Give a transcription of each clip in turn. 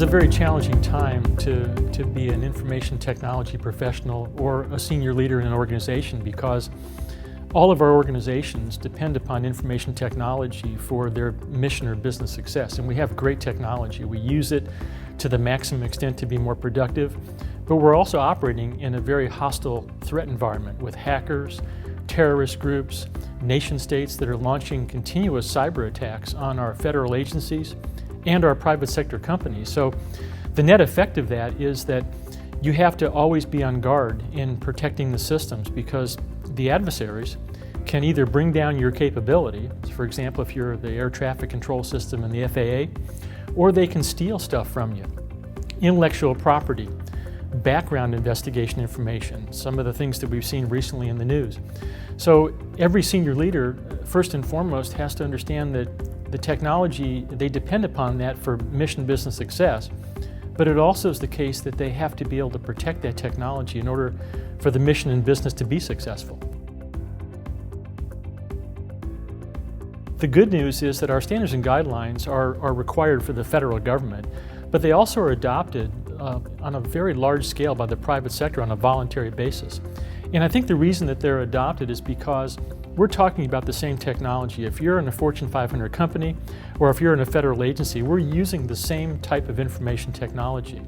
a very challenging time to be an information technology professional or a senior leader in an organization, because all of our organizations depend upon information technology for their mission or business success. And we have great technology. We use it to the maximum extent to be more productive, but we're also operating in a very hostile threat environment with hackers, terrorist groups, nation states that are launching continuous cyber attacks on our federal agencies and our private sector companies. So the net effect of that is that you have to always be on guard in protecting the systems, because the adversaries can either bring down your capability, for example, if you're the air traffic control system in the FAA, or they can steal stuff from you. Intellectual property, background investigation information, some of the things that we've seen recently in the news. So every senior leader, first and foremost, has to understand that the technology, they depend upon that for mission business success, but it also is the case that they have to be able to protect that technology in order for the mission and business to be successful. The good news is that our standards and guidelines are required for the federal government, but they also are adopted on a very large scale by the private sector on a voluntary basis. And I think the reason that they're adopted is because we're talking about the same technology. If you're in a Fortune 500 company, or if you're in a federal agency, we're using the same type of information technology.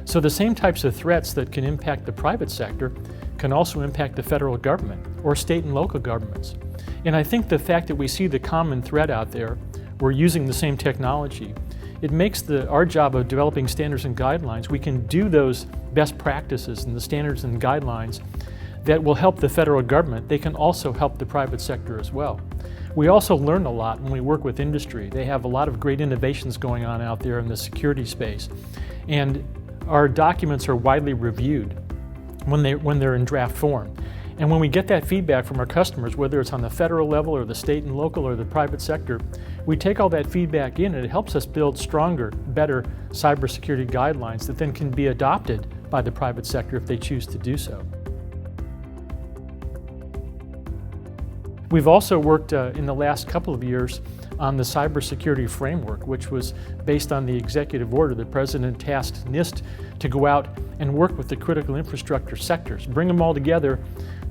So the same types of threats that can impact the private sector can also impact the federal government or state and local governments. And I think the fact that we see the common threat out there, we're using the same technology, it makes our job of developing standards and guidelines, we can do those best practices and the standards and guidelines that will help the federal government. They can also help the private sector as well. We also learn a lot when we work with industry. They have a lot of great innovations going on out there in the security space. And our documents are widely reviewed when they're in draft form. And when we get that feedback from our customers, whether it's on the federal level or the state and local or the private sector, we take all that feedback in, and it helps us build stronger, better cybersecurity guidelines that then can be adopted by the private sector if they choose to do so. We've also worked in the last couple of years on the cybersecurity framework, which was based on the executive order. The President tasked NIST to go out and work with the critical infrastructure sectors, bring them all together,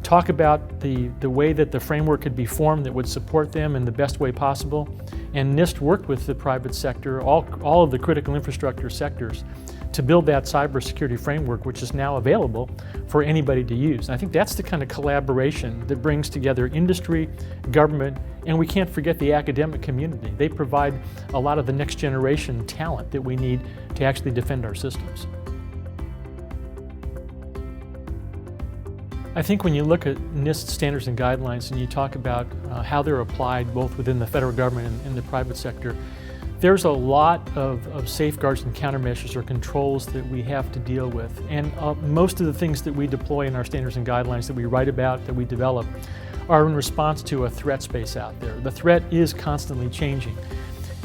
talk about the way that the framework could be formed that would support them in the best way possible. And NIST worked with the private sector, all of the critical infrastructure sectors, to build that cybersecurity framework, which is now available for anybody to use. And I think that's the kind of collaboration that brings together industry, government, and we can't forget the academic community. They provide a lot of the next generation talent that we need to actually defend our systems. I think when you look at NIST standards and guidelines and you talk about how they're applied both within the federal government and the private sector, there's a lot of safeguards and countermeasures or controls that we have to deal with. And most of the things that we deploy in our standards and guidelines that we write about, that we develop, are in response to a threat space out there. The threat is constantly changing.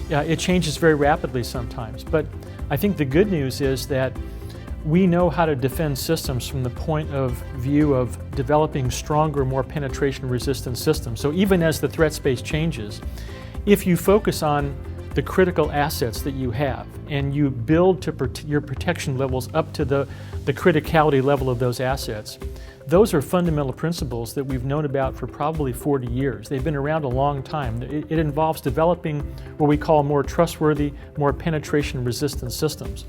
It changes very rapidly sometimes, but I think the good news is that we know how to defend systems from the point of view of developing stronger, more penetration-resistant systems. So even as the threat space changes, if you focus on the critical assets that you have and you build your protection levels up to the criticality level of those assets, those are fundamental principles that we've known about for probably 40 years. They've been around a long time. It involves developing what we call more trustworthy, more penetration-resistant systems.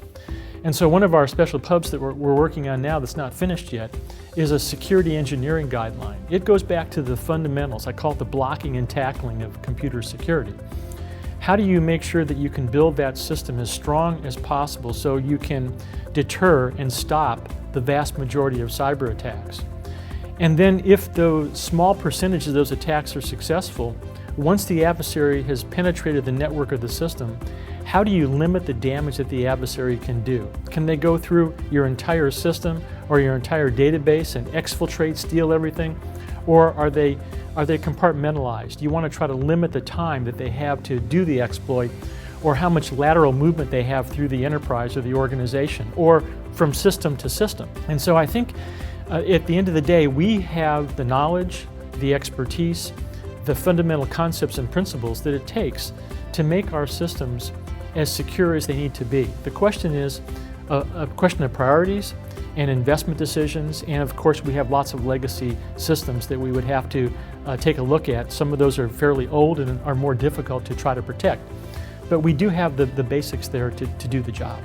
And so one of our special pubs that we're working on now that's not finished yet is a security engineering guideline. It goes back to the fundamentals. I call it the blocking and tackling of computer security. How do you make sure that you can build that system as strong as possible so you can deter and stop the vast majority of cyber attacks? And then if the small percentage of those attacks are successful, once the adversary has penetrated the network of the system, how do you limit the damage that the adversary can do? Can they go through your entire system or your entire database and exfiltrate, steal everything? Or are they compartmentalized? You want to try to limit the time that they have to do the exploit, or how much lateral movement they have through the enterprise or the organization, or from system to system. And so I think at the end of the day, we have the knowledge, the expertise, the fundamental concepts and principles that it takes to make our systems as secure as they need to be. The question is a question of priorities and investment decisions, and of course we have lots of legacy systems that we would have to take a look at. Some of those are fairly old and are more difficult to try to protect. But we do have the basics there to do the job.